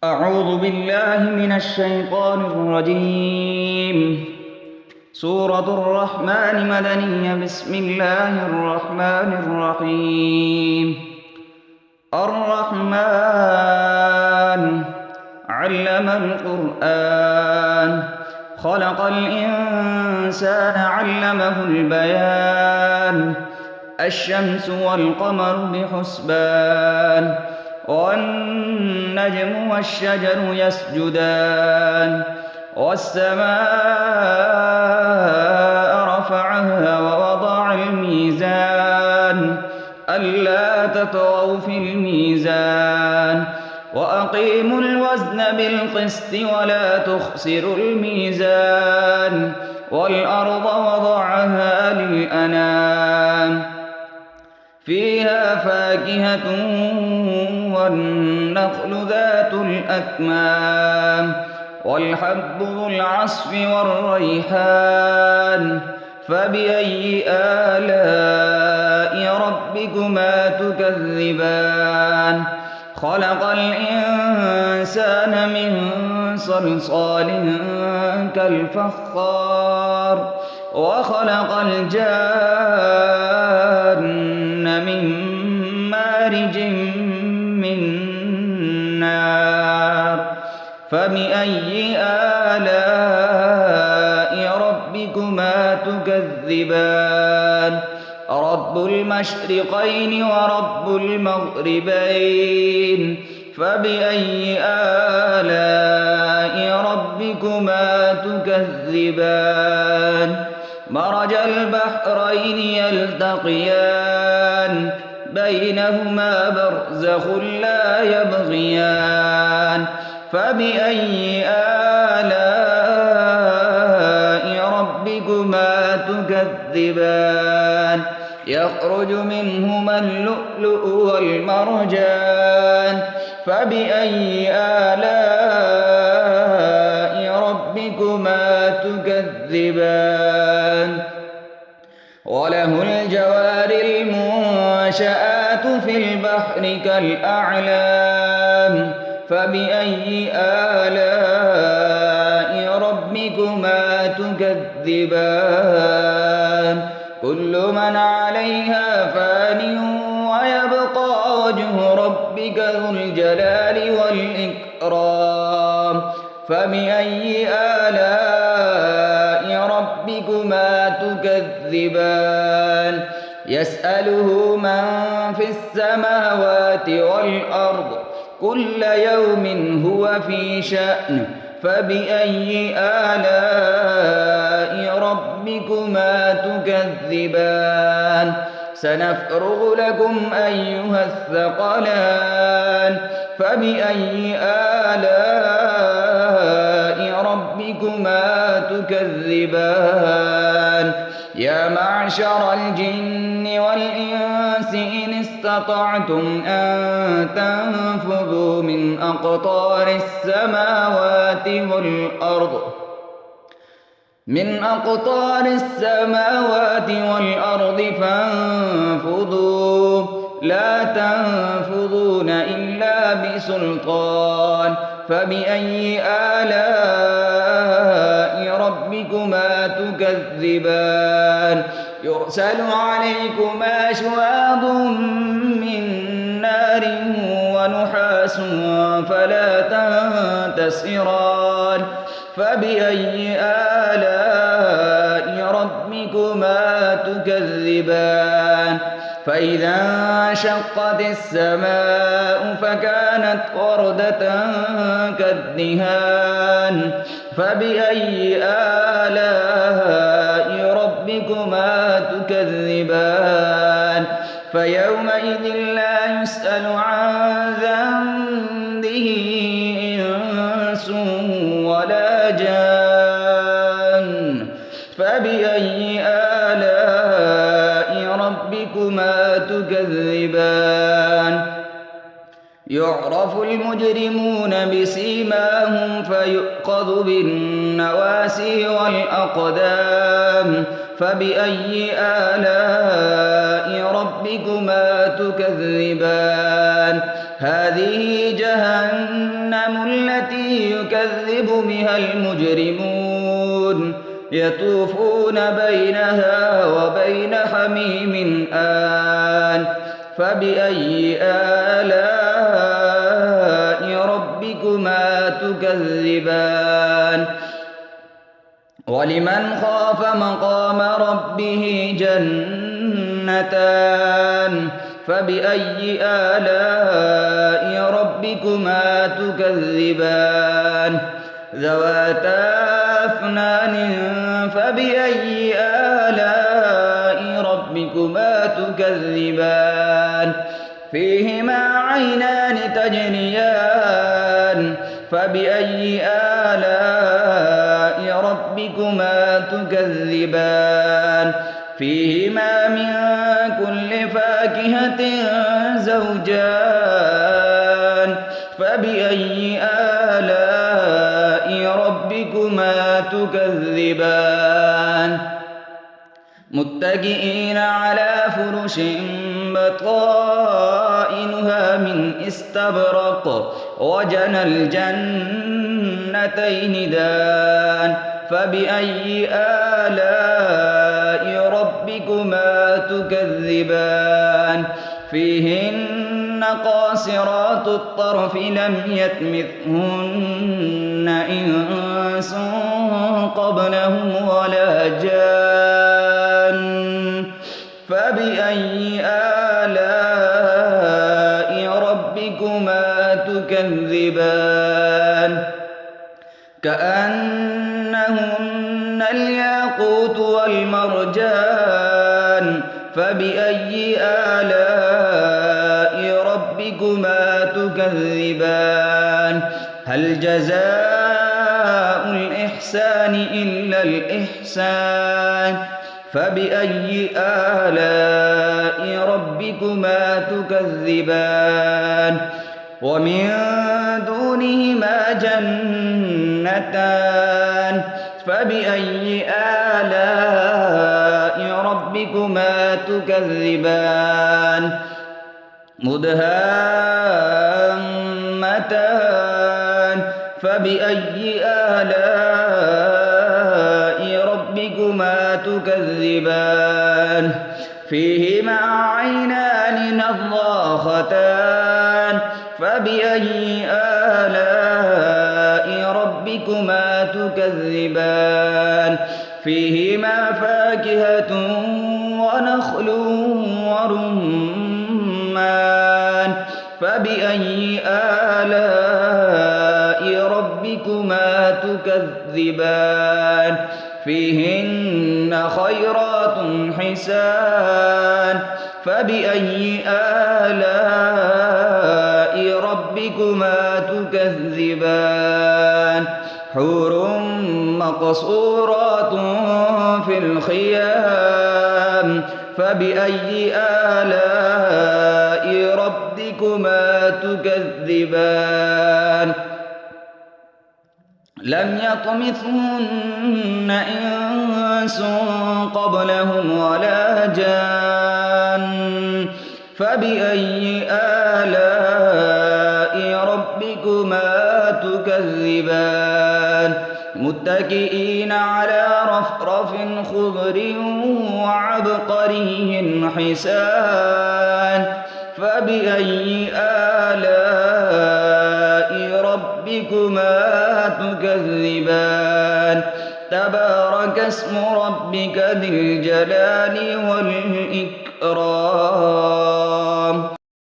أعوذ بالله من الشيطان الرجيم. سورة الرحمن مدنية. بسم الله الرحمن الرحيم. الرحمن علم القرآن خلق الإنسان علمه البيان. الشمس والقمر بحسبان والنجم والشجر يسجدان والسماء رفعها ووضع الميزان ألا تطغوا في الميزان وأقيموا الوزن بالقسط ولا تخسروا الميزان والأرض وضعها للأنام فيها فاكهة والنخل ذات الأكمام والحب ذو العصف والريحان فبأي آلاء ربكما تكذبان خلق الإنسان من صلصال كالفخار وخلق الجان من مارج من نار فبأي آلاء ربكما تكذبان رب المشرقين ورب المغربين فبأي آلاء ربكما تكذبان مرج البحرين يلتقيان بينهما برزخ لا يبغيان فبأي آلاء ربكما تكذبان يخرج منهما اللؤلؤ والمرجان فبأي آلاء ربكما تكذبان وله الجوار المنشآت في البحر كالأعلام فبأي آلاء ربكما تكذبان كل من عليها فان ويبقى وجه ربك ذو الجلال والإكرام فبأي آلاء ربكما تكذبان يسأله من في السماوات والأرض كل يوم هو في شأن فبأي آلاء ربكما تكذبان سنفرغ لكم أيها الثقلان فبأي آلاء ربكما تكذبان يا معشر الجن والإنس إن استطعتم أن تنفذوا من أقطار السماوات والأرض فانفذوا لا تنفذون إلا بسلطان فبأي آلاء ربكما تكذبان يرسل عليكما شواظ من نار ونحاس فلا تنتصران فبأي آلاء ربكما تكذبان فإذا انشقت السماء فكانت وردة كالدهان فبأي آلاء ربكما تكذبان فيومئذ لا يسأل عن ذنبه إنس ولا جان فبأي آلاء ربكما تكذبان يعرف المجرمون بسيماهم فيؤخذ بالنواسي والأقدام فبأي آلاء ربكما تكذبان هذه جهنم التي يكذب بها المجرمون يطوفون بينها وبين حميم آن فبأي آلاء ربكما تكذبان ولمن خاف مقام ربه جنتان فبأي آلاء ربكما تكذبان ذواتا أفنان فبأي آلاء ربكما تكذبان فيهما عينان تجريان فبأي آلاء ربكما تكذبان فيهما من كل فاكهة زوجان فبأي آلاء ربكما تكذبان متكئين على فرش بطائنها من استبرق وجنى الجنتين دان فبأي آلاء ربكما تكذبان فيهن قاصرات الطرف لم يطمثهن إنس قبلهم ولا جان فبأي آلاء ربكما تكذبان كأنهن الياقوت والمرجان فبأي آلاء ربكما تكذبان هل جزاء الإحسان إلا الإحسان فبأي آلاء ربكما تكذبان ومن دونهما جنتان فبأي آلاء ربكما تكذبان مدهامتان فبأي آلاء ربكما تكذبان فيهما عينان نضاختان فبأي آلاء ربكما تكذبان فيهما فاكهة ونخل ورمان فبأي آلاء ربكما تكذبان فيهن خيرات حسان فبأي آلاء ربكما تكذبان حور مقصورات في الخيام فبأي آلاء ربكما تكذبان لم يطمثهن إنس قبلهم ولا جان فبأي آلاء ربكما تكذبان متكئين على رفرف خضر وعبقري حسان فبأي آلاء ربكما تكذبان تبارك اسم ربك ذي الجلال والإكرام